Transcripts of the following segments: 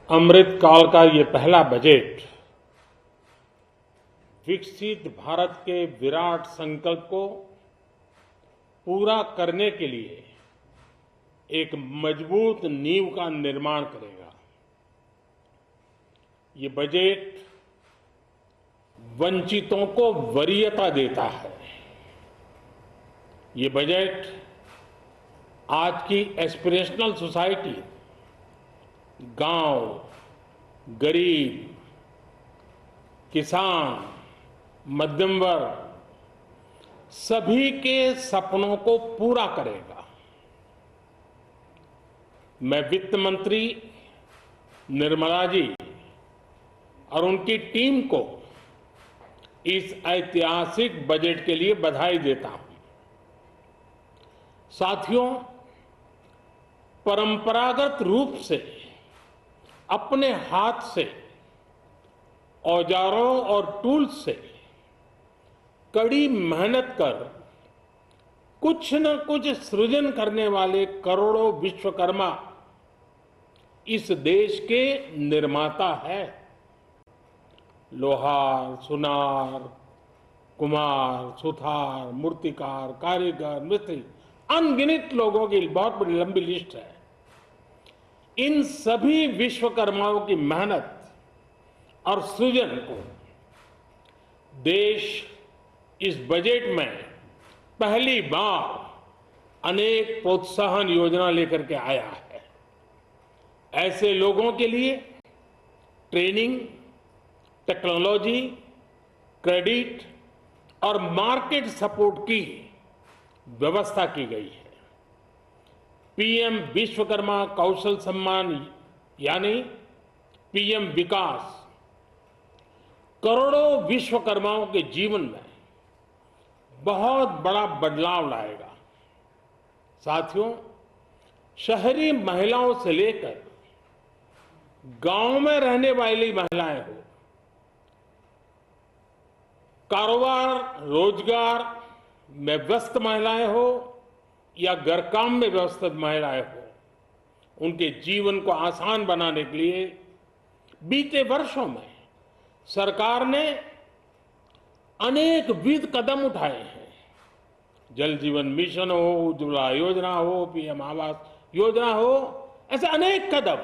अमृत काल का ये पहला बजट विकसित भारत के विराट संकल्प को पूरा करने के लिए एक मजबूत नींव का निर्माण करेगा। ये बजट वंचितों को वरीयता देता है। ये बजट आज की एस्पिरेशनल सोसाइटी, गांव, गरीब, किसान, मध्यम वर्ग सभी के सपनों को पूरा करेगा। मैं वित्त मंत्री निर्मला जी और उनकी टीम को इस ऐतिहासिक बजट के लिए बधाई देता हूं। साथियों, परंपरागत रूप से अपने हाथ से औजारों और टूल्स से कड़ी मेहनत कर कुछ न कुछ सृजन करने वाले करोड़ों विश्वकर्मा इस देश के निर्माता है। लोहार, सुनार, कुम्हार, सुथार, मूर्तिकार, कारीगर, मिस्त्री, अनगिनत लोगों की बहुत बड़ी लंबी लिस्ट है। इन सभी विश्वकर्माओं की मेहनत और सृजन को देश इस बजट में पहली बार अनेक प्रोत्साहन योजना लेकर के आया है। ऐसे लोगों के लिए ट्रेनिंग, टेक्नोलॉजी, क्रेडिट और मार्केट सपोर्ट की व्यवस्था की गई है। पीएम विश्वकर्मा कौशल सम्मान यानी पीएम विकास करोड़ों विश्वकर्माओं के जीवन में बहुत बड़ा बदलाव लाएगा। साथियों, शहरी महिलाओं से लेकर गांव में रहने वाली महिलाएं हो, कारोबार रोजगार में व्यस्त महिलाएं हो या घर काम में व्यस्त महिलाएं हो, उनके जीवन को आसान बनाने के लिए बीते वर्षों में सरकार ने अनेक विध कदम उठाए हैं। जल जीवन मिशन हो, उज्ज्वला योजना हो, पीएम आवास योजना हो, ऐसे अनेक कदम।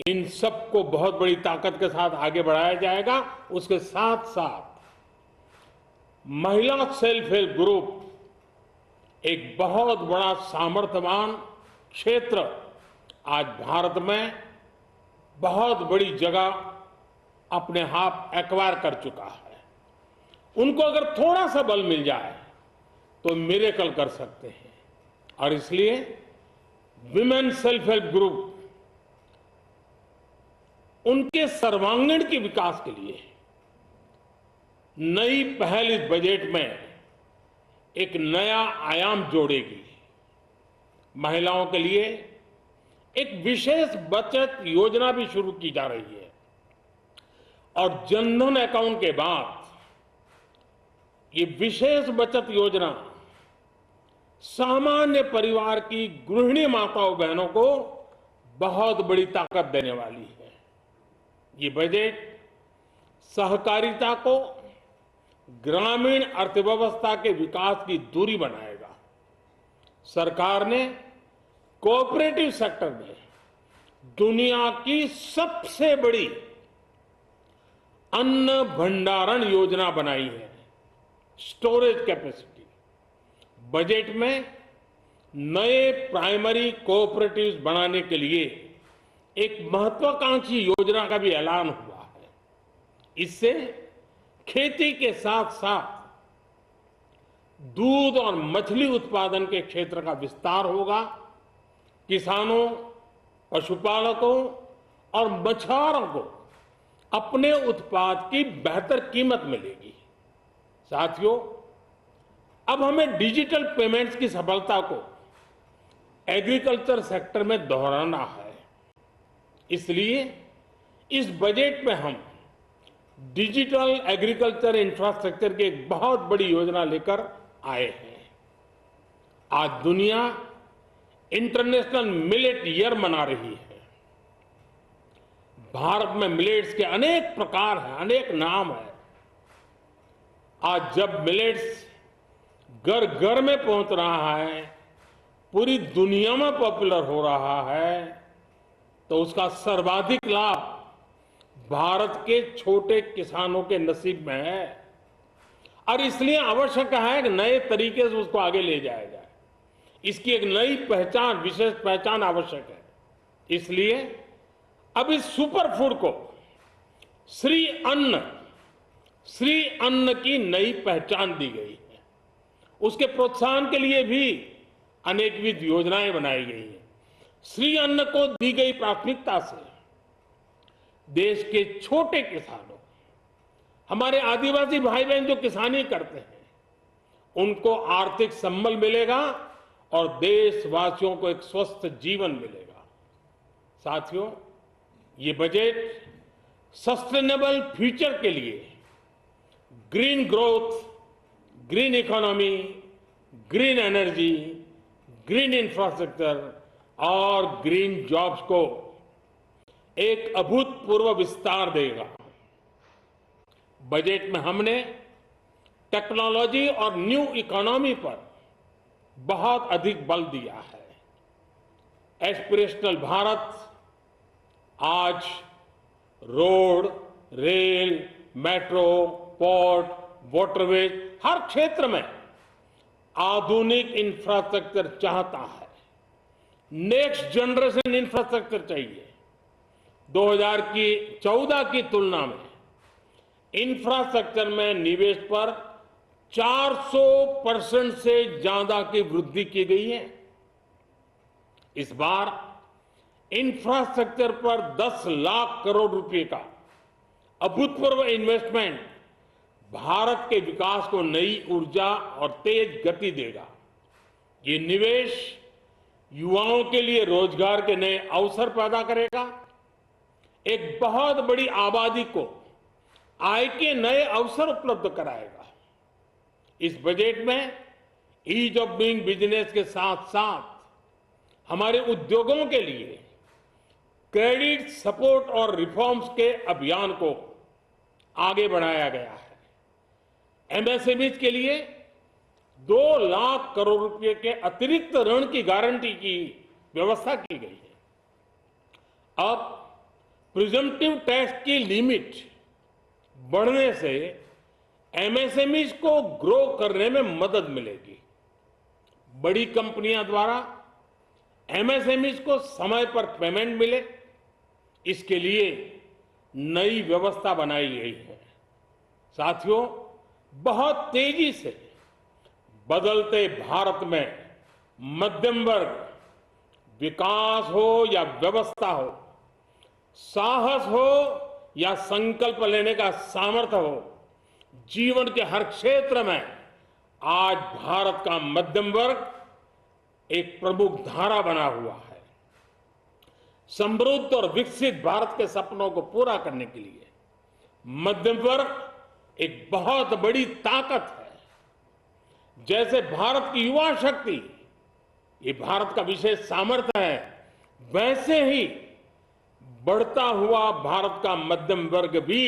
इन सबको बहुत बड़ी ताकत के साथ आगे बढ़ाया जाएगा। उसके साथ साथ महिला सेल्फ हेल्प ग्रुप एक बहुत बड़ा सामर्थ्यवान क्षेत्र आज भारत में बहुत बड़ी जगह अपने हाथ एक्वायर कर चुका है। उनको अगर थोड़ा सा बल मिल जाए तो मिरेकल कर सकते हैं। और इसलिए विमेन सेल्फ हेल्प ग्रुप उनके सर्वांगीण के विकास के लिए नई पहल इस बजट में एक नया आयाम जोड़ेगी। महिलाओं के लिए एक विशेष बचत योजना भी शुरू की जा रही है और जनधन अकाउंट के बाद ये विशेष बचत योजना सामान्य परिवार की गृहिणी माताओं बहनों को बहुत बड़ी ताकत देने वाली है। ये बजट सहकारिता को ग्रामीण अर्थव्यवस्था के विकास की धुरी बनाएगा। सरकार ने कोऑपरेटिव सेक्टर में दुनिया की सबसे बड़ी अन्न भंडारण योजना बनाई है, स्टोरेज कैपेसिटी। बजट में नए प्राइमरी कोऑपरेटिव्स बनाने के लिए एक महत्वाकांक्षी योजना का भी ऐलान हुआ है। इससे खेती के साथ साथ दूध और मछली उत्पादन के क्षेत्र का विस्तार होगा। किसानों, पशुपालकों और मछुआरों को अपने उत्पाद की बेहतर कीमत मिलेगी। साथियों, अब हमें डिजिटल पेमेंट्स की सफलता को एग्रीकल्चर सेक्टर में दोहराना है। इसलिए इस बजट में हम डिजिटल एग्रीकल्चर इंफ्रास्ट्रक्चर की एक बहुत बड़ी योजना लेकर आए हैं। आज दुनिया इंटरनेशनल मिलेट ईयर मना रही है। भारत में मिलेट्स के अनेक प्रकार हैं, अनेक नाम है। आज जब मिलेट्स घर घर में पहुंच रहा है, पूरी दुनिया में पॉपुलर हो रहा है, तो उसका सर्वाधिक लाभ भारत के छोटे किसानों के नसीब में है। और इसलिए आवश्यक है कि नए तरीके से उसको आगे ले जाया जाए। इसकी एक नई पहचान, विशेष पहचान आवश्यक है। इसलिए अब इस सुपर फूड को श्री अन्न की नई पहचान दी गई है। उसके प्रोत्साहन के लिए भी अनेकविध योजनाएं बनाई गई हैं। श्री अन्न को दी गई प्राथमिकता से देश के छोटे किसानों, हमारे आदिवासी भाई बहन जो किसानी करते हैं, उनको आर्थिक संबल मिलेगा और देशवासियों को एक स्वस्थ जीवन मिलेगा। साथियों, ये बजट सस्टेनेबल फ्यूचर के लिए green growth, green economy, green energy, green infrastructure और ग्रीन जॉब्स को एक अभूतपूर्व विस्तार देगा। बजट में हमने टेक्नोलॉजी और न्यू इकोनॉमी पर बहुत अधिक बल दिया है। एस्पिरेशनल भारत आज road, rail, metro, port, waterways, हर क्षेत्र में आधुनिक इंफ्रास्ट्रक्चर चाहता है। नेक्स्ट जनरेशन इंफ्रास्ट्रक्चर चाहिए। 2014 की तुलना में इंफ्रास्ट्रक्चर में निवेश पर 400% से ज्यादा की वृद्धि की गई है। इस बार इंफ्रास्ट्रक्चर पर 10 लाख करोड़ रुपए का अभूतपूर्व इन्वेस्टमेंट भारत के विकास को नई ऊर्जा और तेज गति देगा। ये निवेश युवाओं के लिए रोजगार के नए अवसर पैदा करेगा, एक बहुत बड़ी आबादी को आय के नए अवसर उपलब्ध कराएगा। इस बजट में ईज ऑफ डूइंग बिजनेस के साथ साथ हमारे उद्योगों के लिए क्रेडिट सपोर्ट और रिफॉर्म्स के अभियान को आगे बढ़ाया गया है। एमएसएमईज के लिए 2 लाख करोड़ रुपए के अतिरिक्त ऋण की गारंटी की व्यवस्था की गई है। अब प्रिजम्पटिव टैक्स की लिमिट बढ़ने से एमएसएमईज को ग्रो करने में मदद मिलेगी। बड़ी कंपनियां द्वारा एमएसएमईज को समय पर पेमेंट मिले, इसके लिए नई व्यवस्था बनाई गई है। साथियों, बहुत तेजी से बदलते भारत में मध्यम वर्ग, विकास हो या व्यवस्था हो, साहस हो या संकल्प लेने का सामर्थ्य हो, जीवन के हर क्षेत्र में आज भारत का मध्यम वर्ग एक प्रमुख धारा बना हुआ है। समृद्ध और विकसित भारत के सपनों को पूरा करने के लिए मध्यम वर्ग एक बहुत बड़ी ताकत है। जैसे भारत की युवा शक्ति ये भारत का विशेष सामर्थ्य है, वैसे ही बढ़ता हुआ भारत का मध्यम वर्ग भी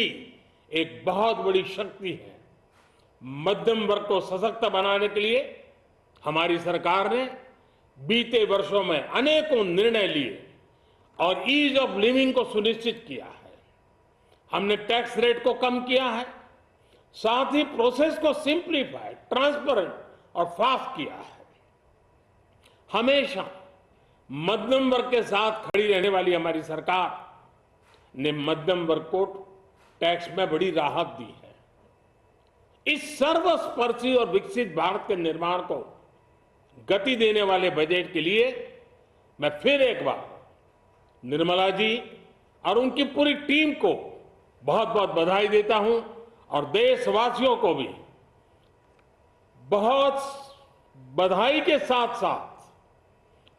एक बहुत बड़ी शक्ति है। मध्यम वर्ग को सशक्त बनाने के लिए हमारी सरकार ने बीते वर्षों में अनेकों निर्णय लिए और ईज ऑफ लिविंग को सुनिश्चित किया है। हमने टैक्स रेट को कम किया है, साथ ही प्रोसेस को सिंप्लीफाई, ट्रांसपेरेंट और फास्ट किया है। हमेशा मध्यम वर्ग के साथ खड़ी रहने वाली हमारी सरकार ने मध्यम वर्ग को टैक्स में बड़ी राहत दी है। इस सर्वस्पर्शी और विकसित भारत के निर्माण को गति देने वाले बजट के लिए मैं फिर एक बार निर्मला जी और उनकी पूरी टीम को बहुत बहुत बधाई देता हूं और देशवासियों को भी बहुत बधाई के साथ साथ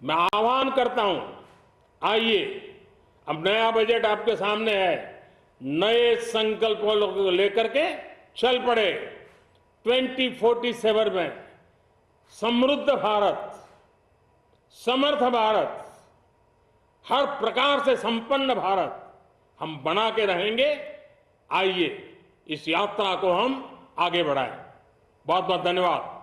मैं आह्वान करता हूं, आइए अब नया बजट आपके सामने है, नए संकल्पों को लेकर के चल पड़े। 2047 में समृद्ध भारत, समर्थ भारत, हर प्रकार से संपन्न भारत हम बना के रहेंगे। आइए इस यात्रा को हम आगे बढ़ाएं। बहुत बहुत धन्यवाद।